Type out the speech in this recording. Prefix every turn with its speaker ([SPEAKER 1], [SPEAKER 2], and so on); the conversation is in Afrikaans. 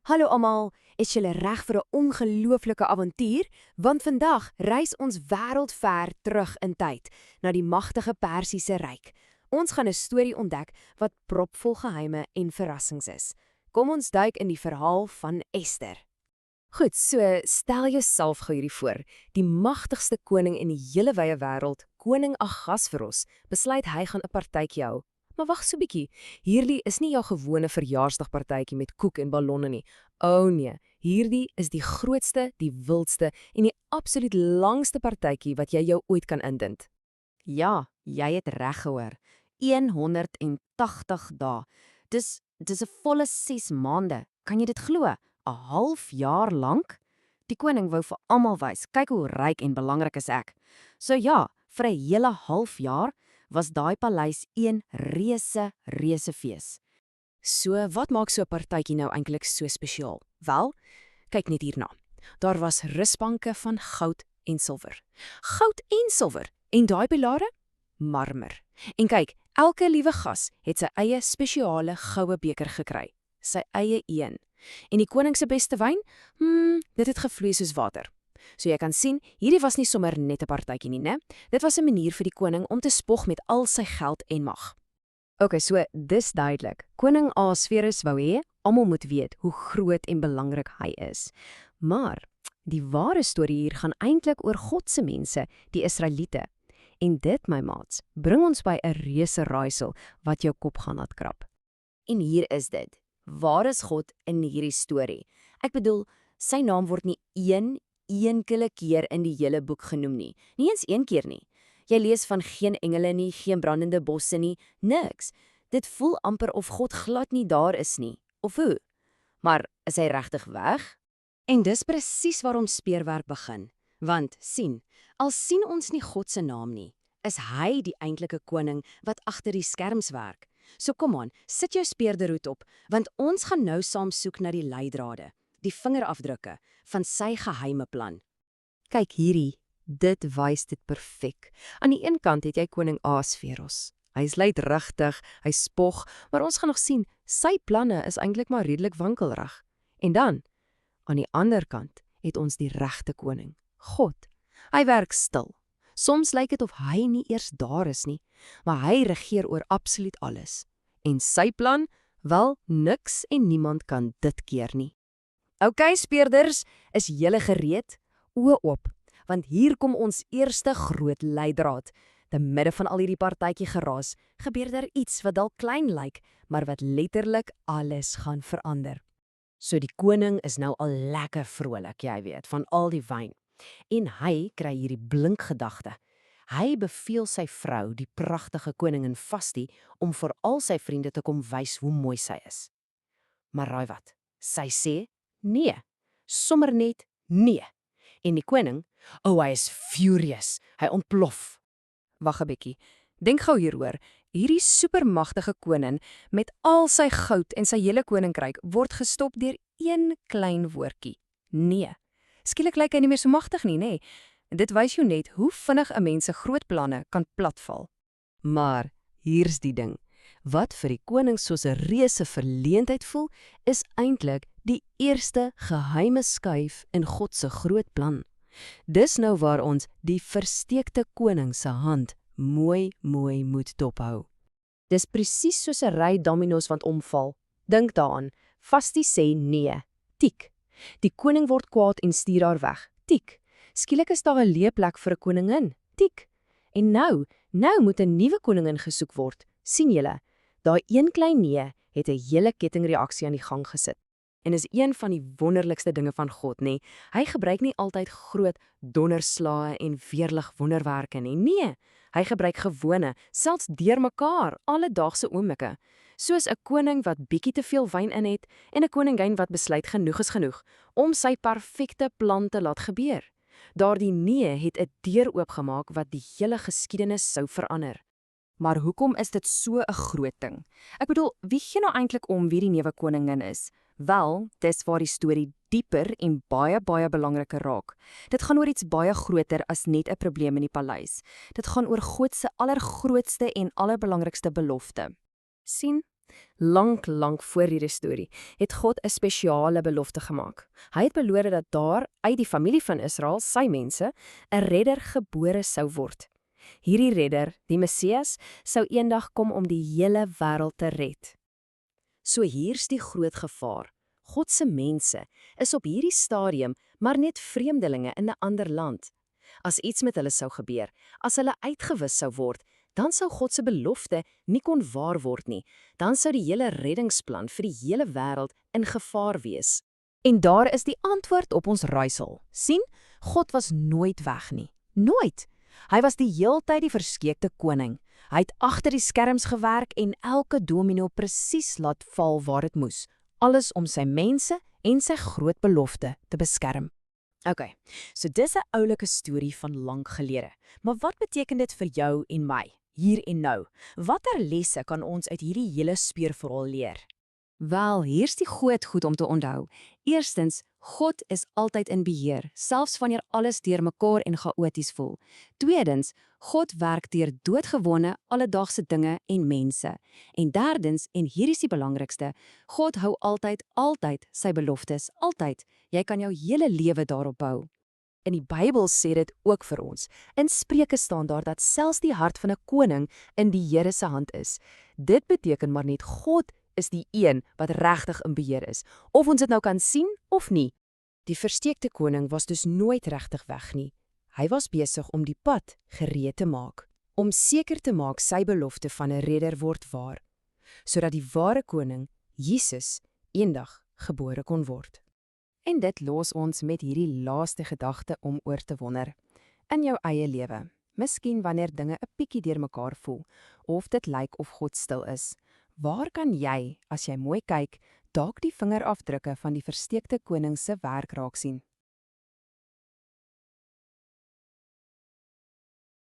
[SPEAKER 1] Hallo almal, is julle reg vir 'n ongelooflike avontuur? Want vandag reis ons wêreldver terug in tyd na die magtige Persiese ryk. Ons gaan 'n storie ontdek wat propvol geheime en verrassings is. Kom ons duik in die verhaal van Ester. Goed, so stel jouself gou hierdie voor. Die magtigste koning in die hele wye wêreld, koning Ahasveros, besluit hy gaan 'n partytjie hou. Maar wag so 'n bietjie, hierdie is nie jou gewone verjaarsdagpartytjie met koek en ballonne nie. O nee, hierdie is die grootste, die wildste en die absoluut langste partytjie wat jy jou ooit kan indink. Ja, jy het reg gehoor. 180 dae. Dis 'n volle 6 maande. Kan jy dit glo? 'n Half jaar lank? Die koning wou vir almal wys, kyk hoe ryk en belangrik is ek. So ja, vir 'n hele half jaar was daai paleis een reuse fees. So, wat maak so 'n partytjie nou eintlik so spesiaal? Wel, kyk net hierna. Daar was rusbanke van goud en silwer. Goud en silwer. En daai pilare? Marmer. En kyk, elke liewe gas het sy eie spesiale goue beker gekry. Sy eie een. En die koning se beste wyn? Dit het gevloei soos water. So jy kan sien, hierdie was nie sommer net 'n partytjie nie, né? Dit was 'n manier vir die koning om te spog met al sy geld en mag. Okay, so dis duidelik. Koning Ahasverus wou hê almal moet weet hoe groot en belangrik hy is. Maar die ware storie hier gaan eintlik oor God se mense, die Israeliete. En dit, my maats, bring ons by 'n reuse raaisel wat jou kop gaan laat krap. En hier is dit. Waar is God in hierdie storie? Ek bedoel, sy naam word nie een enkele keer in die hele boek genoem nie. Nie eens een keer nie. Jy lees van geen engele nie, geen brandende bosse nie, niks. Dit voel amper of God glad nie daar is nie. Of hoe? Maar is hy regtig weg? En dis presies waarom speurwerk begin. Want al sien ons nie God se naam nie, is hy die eintlike koning wat agter die skerms werk. So kom aan, sit jou speurderhoed op, want ons gaan nou saam soek na die leidrade, die vingerafdrukke van sy geheime plan. Kyk hierdie, dit wys dit perfek. Aan die een kant het jy koning Ahasveros. Hy's luidrigtig, hy spog, maar ons gaan nog sien, sy planne is eintlik maar redelik wankelrig. En dan, aan die ander kant, het ons die regte koning, God. Hy werk stil. Soms lyk dit of hy nie eers daar is nie, maar hy regeer oor absoluut alles. En sy plan? Wel, niks en niemand kan dit keer nie. Okay, speurders, is julle gereed? Oë oop, want hier kom ons eerste groot leidraad. Te midde van al hierdie partytjie geraas, gebeur daar iets wat dalk klein lyk, maar wat letterlik alles gaan verander. So die koning is nou al lekker vrolik, jy weet, van al die wyn. En hy kry hierdie blink gedagte. Hy beveel sy vrou, die pragtige koningin Vashti, om vir al sy vriende te kom wys hoe mooi sy is. Maar raai wat? Sy sê nee, sommer net nee. En die koning, hy is furious, hy ontplof. Wag 'n bietjie, dink gou hieroor. Hierdie supermagtige koning met al sy goud en sy hele koninkryk word gestop deur een klein woordjie. Nee. Skielik lyk hy nie meer so magtig nie, nê? Dit wys jou net hoe vinnig 'n mens se groot planne kan platval. Maar hier's die ding. Wat vir die koning soos 'n reuse verleentheid voel, is eintlik die eerste geheime skuif in God se groot plan. Dis nou waar ons die versteekte koning se hand mooi moet dophou. Dis presies soos 'n ry dominos wat omval. Dink daaraan. Vashti sê nee. Tik. Die koning word kwaad en stuur haar weg. Tik. Skielik is daar 'n leë plek vir 'n koningin. Tik. En nou moet 'n nuwe koningin gesoek word. Sien julle? Daai een klein nee het 'n hele kettingreaksie aan die gang gesit. En is een van die wonderlikste dinge van God, nê? Hy gebruik nie altyd groot donderslae en weerlig wonderwerke nie. Nee, hy gebruik gewone, selfs deurmekaar, alledaagse oomblikke. Soos 'n koning wat bietjie te veel wyn in het en 'n koningin wat besluit genoeg is genoeg om sy perfekte plan te laat gebeur. Daardie nee het 'n deur oopgemaak wat die hele geskiedenis sou verander. Maar hoekom is dit so 'n groot ding? Ek bedoel, wie gee nou eintlik om wie die nuwe koningin is? Wel, dis waar die storie dieper en baie belangriker raak. Dit gaan oor iets baie groter as net 'n probleem in die paleis. Dit gaan oor God se allergrootste en allerbelangrikste belofte. Sien,
[SPEAKER 2] Lank voor hierdie storie het God 'n spesiale belofte gemaak. Hy het beloof dat daar uit die familie van Israel, sy mense, 'n redder gebore sou word. Hierdie redder, die Messias, sou eendag kom om die hele wêreld te red.
[SPEAKER 1] So hier's die groot gevaar. God se mense is op hierdie stadium maar net vreemdelinge in 'n ander land. As iets met hulle sou gebeur, as hulle uitgewis sou word, dan sou God se belofte nie kon waar word nie. Dan sou die hele reddingsplan vir die hele wêreld in gevaar wees.
[SPEAKER 3] En daar is die antwoord op ons raaisel. sien, God was nooit weg nie. Nooit. Hy was die heeltyd die verskeekte koning. Hy het agter die skerms gewerk en elke domino presies laat val waar dit moes. Alles om sy mense en sy groot belofte te beskerm.
[SPEAKER 1] OK, so dis 'n oulike storie van lank gelede. Maar wat beteken dit vir jou en my, hier en nou? Watter lesse kan ons uit hierdie hele speurverhaal leer? Wel, hier's die groot goed om te onthou. Eerstens, God is altyd in beheer, selfs wanneer alles deurmekaar en chaoties voel. Tweedens, God werk deur doodgewone alledaagse dinge en mense. En derdens, en hier is die belangrikste, God hou altyd sy beloftes, altyd. Jy kan jou hele lewe daarop bou.
[SPEAKER 3] In die Bybel sê dit ook vir ons. In Spreuke staan daar dat selfs die hart van 'n koning in die Here se hand is. Dit beteken maar net God is die een wat regtig in beheer is, of ons dit nou kan sien of nie.
[SPEAKER 2] Die versteekte koning was dus nooit regtig weg nie. Hy was besig om die pad gereed te maak, om seker te maak sy belofte van 'n redder word waar, sodat die ware koning, Jesus, eendag gebore kon word. En dit los ons met hierdie laaste gedagte om oor te wonder. In jou eie lewe, miskien wanneer dinge 'n bietjie deurmekaar voel, of dit lyk of God stil is, waar kan jy, as jy mooi kyk, dalk die vingerafdrukke van die versteekte koning se werk raak sien?